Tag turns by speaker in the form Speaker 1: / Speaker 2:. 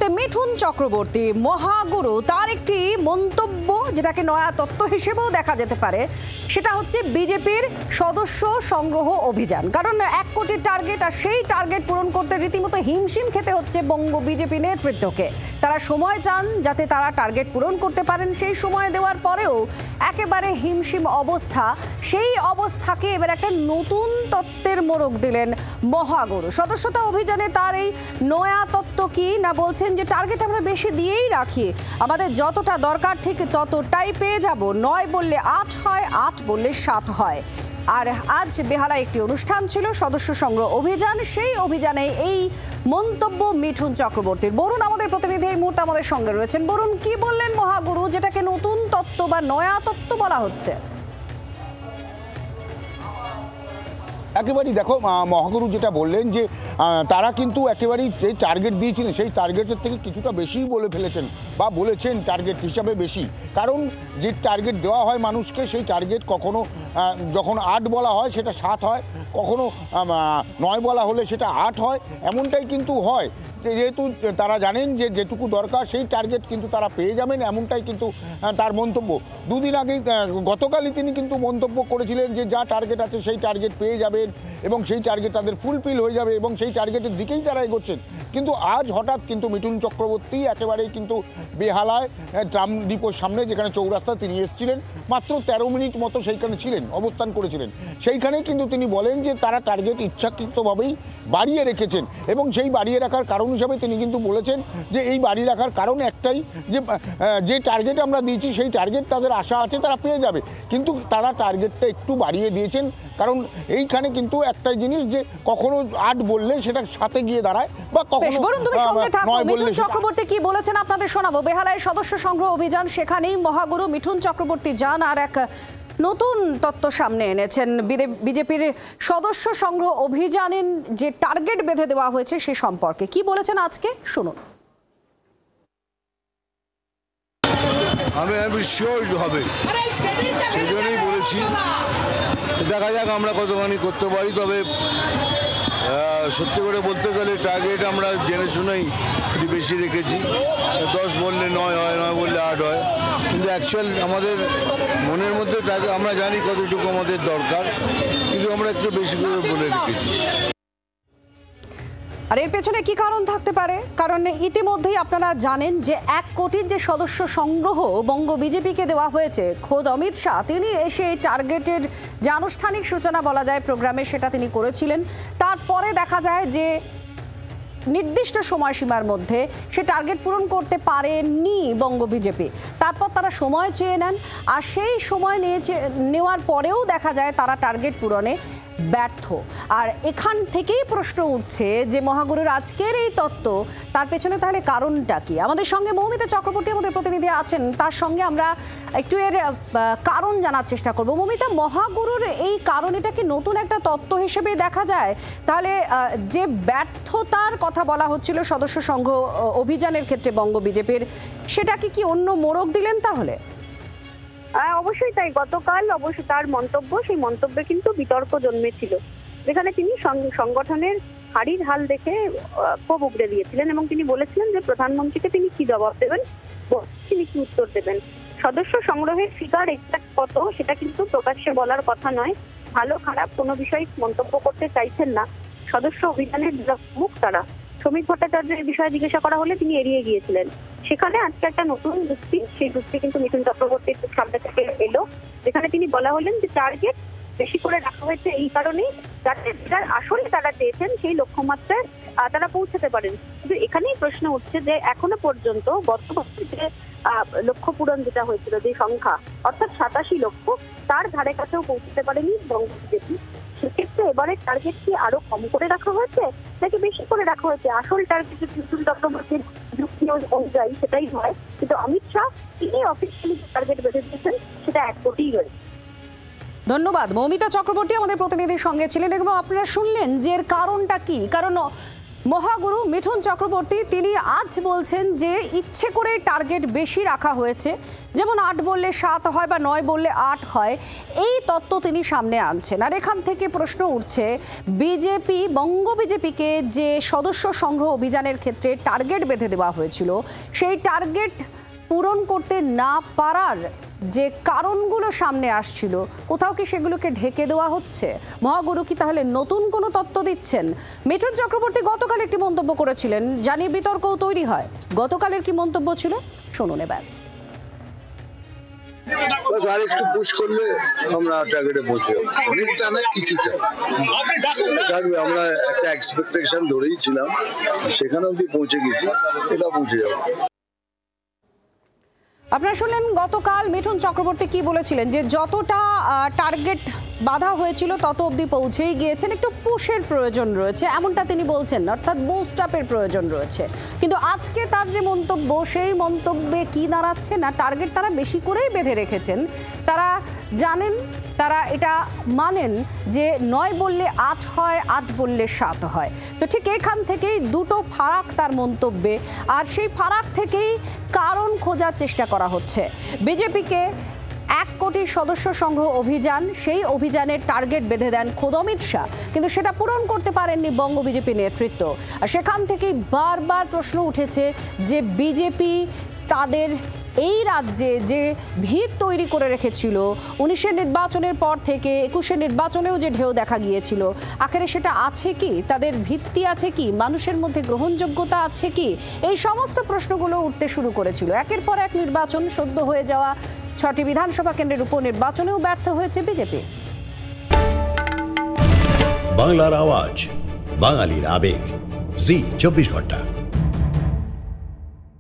Speaker 1: মুহূর্তে মিঠুন চক্রবর্তী মহাগুরু তার একটি মন্তব্য যেটাকে নয়া তত্ত্ব হিসেবেও দেখা যেতে পারে, সেটা হচ্ছে বিজেপির সদস্য সংগ্রহ অভিযান। কারণ 1 কোটির টার্গেট, আর সেই টার্গেট পূরণ করতে রীতিমতো হিমশিম খেতে হচ্ছে বঙ্গ বিজেপি নেতৃত্বকে। তারা সময় চান যাতে তারা টার্গেট পূরণ করতে পারেন, সেই সময় দেওয়ার পরেও একেবারে হিমশিম অবস্থা। সেই অবস্থাকে এবার একটা নতুন তত্ত্বের মোড়ক দিলেন মহাগুরু। সদস্যতা অভিযানে তার এই নয়া তত্ত্ব কি না, বলছেন যে টার্গেট আমরা বেশি দিয়েই রাখি, আমাদের যতটা দরকার ঠিক ততটাই পেয়ে যাব, 9 বললে 8 হয়, 8 বললে 7 হয়। আর আজ বেহালায় একটি অনুষ্ঠান ছিল সদস্য সংগ্রহ অভিযান, সেই অভিযানে এই মন্তব্য মিঠুন চক্রবর্তীর। বরুণ আমাদের প্রতিনিধি এই মুহূর্তে আমাদের সঙ্গে রয়েছেন। বরুণ, কি বললেন মহাগুরু যেটাকে নতুন তত্ত্ব বা নয়া তত্ত্ব বলা হচ্ছে?
Speaker 2: একেবারেই দেখো, মহাগুরু যেটা বললেন যে তারা কিন্তু একেবারেই যে টার্গেট দিয়েছিলেন সেই টার্গেটের থেকে কিছুটা বেশিই বলে ফেলেছেন বা বলেছেন টার্গেট হিসাবে বেশি। কারণ যে টার্গেট দেওয়া হয় মানুষকে, সেই টার্গেট কখনো যখন 8 বলা হয় সেটা 7 হয়, কখনো 9 বলা হলে সেটা 8 হয়, এমনটাই কিন্তু হয়। যেহেতু তারা জানেন যে যেটুকু দরকার সেই টার্গেট কিন্তু তারা পেয়ে যাবেন, এমনটাই কিন্তু তার মন্তব্য। দুদিন আগেই গতকালই তিনি কিন্তু মন্তব্য করেছিলেন যে যা টার্গেট আছে সেই টার্গেট পেয়ে যাবেন এবং সেই টার্গেট তাদের ফুলফিল হয়ে যাবে এবং সেই টার্গেটের দিকেই তারা এগোচ্ছেন। কিন্তু আজ হঠাৎ কিন্তু মিঠুন চক্রবর্তী একেবারেই কিন্তু বেহালায় ট্রাম ডিপোর সামনে, যেখানে চৌরাস্তা তিনি এসেছিলেন, মাত্র 13 মিনিট মতো সেইখানে ছিলেন, অবস্থান করেছিলেন। সেইখানেই কিন্তু তিনি বলেন যে তারা টার্গেট ইচ্ছাকৃতভাবেই বাড়িয়ে রেখেছেন এবং সেই বাড়িয়ে রাখার কারণ হিসাবে তিনি কিন্তু বলেছেন যে এই বাড়িয়ে রাখার কারণ একটাই, যে টার্গেট আমরা দিয়েছি সেই টার্গেট তাদের আশা আছে তারা পেয়ে যাবে, কিন্তু তারা টার্গেটটা একটু বাড়িয়ে দিয়েছেন। কারণ এইখানে কিন্তু একটাই জিনিস, যে কখনো 8 বললে সেটা 7-এ গিয়ে দাঁড়ায় বা কখনো 9 বললে।
Speaker 1: মিঠুন চক্রবর্তী কি বলেছেন আপনাদের শোনাবো। বেহালায় সদস্য সংগ্রহ অভিযান, সেখানেই মহাগুরু মিঠুন চক্রবর্তী যান আর এক নতুন তত্ত্ব সামনে এনেছেন। বিজেপির সদস্য সংগ্রহ অভিযানের যে টার্গেট বেঁধে দেওয়া হয়েছে সে সম্পর্কে কি বলেছেন আজকে শুনুন।
Speaker 3: আমি শিওর হবে, সেই জন্যই বলেছি, দেখা যাক আমরা কতখানি করতে পারি। তবে সত্যি করে বলতে গেলে টার্গেট আমরা জেনে শুনেই বেশি রেখেছি। 10 বললে 9 হয়, 9 বললে 8 হয়, কিন্তু অ্যাকচুয়াল আমাদের মনের মধ্যে আমরা জানি কতটুকু আমাদের দরকার, কিন্তু আমরা একটু বেশি করে বলে রেখেছি।
Speaker 1: আর এর পেছনে কি কারণ থাকতে পারে? কারণ ইতিমধ্যেই আপনারা জানেন যে 1 কোটির যে সদস্য সংগ্রহ বঙ্গ বিজেপিকে দেওয়া হয়েছে, খোদ অমিত শাহ তিনি এসে টার্গেটের যে আনুষ্ঠানিক সূচনা বলা যায় প্রোগ্রামে সেটা তিনি করেছিলেন। তারপরে দেখা যায় যে নির্দিষ্ট সময়সীমার মধ্যে সে টার্গেট পূরণ করতে পারেনি বঙ্গ বিজেপি। তারপর তারা সময় চেয়ে নেন, আর সেই সময় নেওয়ার পরেও দেখা যায় তারা টার্গেট পূরণে ব্যর্থ। আর এখান থেকেই প্রশ্ন উঠছে যে মহাগুরুর আজকের এই তত্ত্ব, তার পেছনে তাহলে কারণটা কি? আমাদের সঙ্গে মৌমিতা চক্রবর্তী আমাদের প্রতিনিধি আছেন, তার সঙ্গে আমরা একটু এর কারণ জানার চেষ্টা করব। মৌমিতা, মহাগুরুর এই কারণ, এটা কি নতুন একটা তত্ত্ব হিসেবে দেখা যায়? তাহলে যে ব্যর্থতার কথা বলা হচ্ছিল সদস্য সংগ্রহ অভিযানের ক্ষেত্রে বঙ্গ বিজেপির, সেটাকে কি অন্য মোড়ক দিলেন তাহলে?
Speaker 4: অবশ্যই তাই। গতকাল অবশ্যই তার মন্তব্য, সেই মন্তব্যে কিন্তু বিতর্ক জন্মেছিল, যেখানে তিনি সংগঠনের হাড়ির হাল দেখে ক্ষোভ উগড়ে দিয়েছিলেন এবং তিনি বলেছিলেন যে প্রধানমন্ত্রীকে তিনি কি জবাব দেবেন, তিনি কি উত্তর দেবেন। সদস্য সংগ্রহের ফিগার এক্সাক্ট কত সেটা কিন্তু প্রকাশ্যে বলার কথা নয়। ভালো খারাপ কোনো বিষয় মন্তব্য করতে চাইছেন না সদস্য অভিযানের মুখ তারা। শ্রমিক ভট্টাচার্যের বিষয়ে জিজ্ঞাসা করা হলে তিনি এড়িয়ে গিয়েছিলেন। সেখানে আজকে একটা নতুন যুক্তি, সেই যুক্তি কিন্তু মিঠুন চক্রবর্তীর সামনে থেকে এলো, যেখানে তিনি বলা হলেন যে টার্গেট বেশি করে রাখা হয়েছে এই কারণেই যাতে আসলে তারা চেয়েছেন সেই লক্ষ্যমাত্রায় তারা পৌঁছাতে পারেন। কিন্তু এখানেই প্রশ্ন উঠছে যে এখনো পর্যন্ত গত বছর যে লক্ষ্য পূরণ যেটা হয়েছিল, যে সংখ্যা অর্থাৎ 87 লক্ষ, তার ধারে কাছেও পৌঁছতে পারেনি বঙ্গ বিজেপি। সেক্ষেত্রে এবারে টার্গেট কি আরো কম করে রাখা হয়েছে নাকি বেশি করে রাখা হয়েছে? আসল টার্গেট মিঠুন চক্রবর্তীর যুক্তি অনুযায়ী সেটাই হয়, কিন্তু অমিত শাহ তিনি অফিসিয়ালি টার্গেট বেঁধে দিয়েছেন সেটা 1 কোটি রয়েছে।
Speaker 1: ধন্যবাদ। মৌমিতা চক্রবর্তী আমাদের প্রতিনিধির সঙ্গে ছিলেন এবং আপনারা শুনলেন যে এর কারণটা কি। কারণ মহাগুরু মিঠুন চক্রবর্তী তিনি আজ বলছেন যে ইচ্ছে করে টার্গেট বেশি রাখা হয়েছে, যেমন 8 বললে 7 হয় বা 9 বললে 8 হয়, এই তত্ত্ব তিনি সামনে আনছেন। আর এখান থেকে প্রশ্ন উঠছে, বিজেপি বঙ্গ বিজেপিকে যে সদস্য সংগ্রহ অভিযানের ক্ষেত্রে টার্গেট বেঁধে দেওয়া হয়েছিল, সেই টার্গেট পূরণ করতে না পারার যে কারণগুলো সামনে আসছিল, কোথাও কি সেগুলোকে ঢেকে দেওয়া হচ্ছে? মহাগুরু কি তাহলে নতুন কোনো তত্ত্ব দিচ্ছেন? মিঠুন চক্রবর্তী গতকাল একটি মন্তব্য করেছিলেন, জানিয়ে বিতর্কও তৈরি হয়। গতকালের কি মন্তব্য ছিল শুনুন এবার।
Speaker 5: আর একটু পুশ করলে আমরা টার্গেটে পৌঁছে যাবো। অনেকটা না, কিছুটা থাকবে। আমরা একটা এক্সপেকটেশন ধরেই ছিলাম, সেখানে অব্দি পৌঁছে গেছি, এটা পৌঁছে যাবো।
Speaker 1: আপনারা শুনলেন গতকাল মিঠুন চক্রবর্তী কি বলেছিলেন, যে যতটা টার্গেট বাধা হয়েছিল তত অবধি পৌঁছেই গিয়েছেন, একটু পুশের প্রয়োজন রয়েছে এমনটা তিনি বলছেন, অর্থাৎ বুস্ট আপের প্রয়োজন রয়েছে। কিন্তু আজকে তার যে মন্তব্য, সেই মন্তব্যে কি দাঁড়াচ্ছে না, টার্গেট তারা বেশি করেই বেঁধে রেখেছেন। তারা জানেন, তারা এটা মানেন যে 9 বললে 8 হয়, 8 বললে 7 হয়। তো ঠিক এখান থেকেই দুটো ফারাক তার মন্তব্যে, আর সেই ফারাক থেকেই কারণ খোঁজার চেষ্টা করা হচ্ছে। বিজেপিকে 1 কোটি সদস্য সংগ্রহ অভিযান, সেই অভিযানের টার্গেট বেঁধে দেন খোদ অমিত শাহ, কিন্তু সেটা পূরণ করতে পারেননি বঙ্গ বিজেপি নেতৃত্ব। আর সেখান থেকেই বারবার প্রশ্ন উঠেছে যে বিজেপি তাদের এই রাজ্যে যে ভিত তৈরি করে রেখেছিল 19-এর নির্বাচনের পর থেকে 21-এর নির্বাচনেও যে ঢেউ দেখা গিয়েছিল, আখেরে সেটা আছে কি? তাদের ভিত্তি আছে কি? মানুষের মধ্যে গ্রহণযোগ্যতা আছে কি? এই সমস্ত প্রশ্নগুলো উঠতে শুরু করেছিল। একের পর এক নির্বাচন, সদ্য হয়ে যাওয়া 6টি বিধানসভা কেন্দ্রের উপনির্বাচনেও ব্যর্থ হয়েছে বিজেপি।
Speaker 6: বাংলার আওয়াজ, বাঙালির আবেগ, জি 24 ঘন্টা।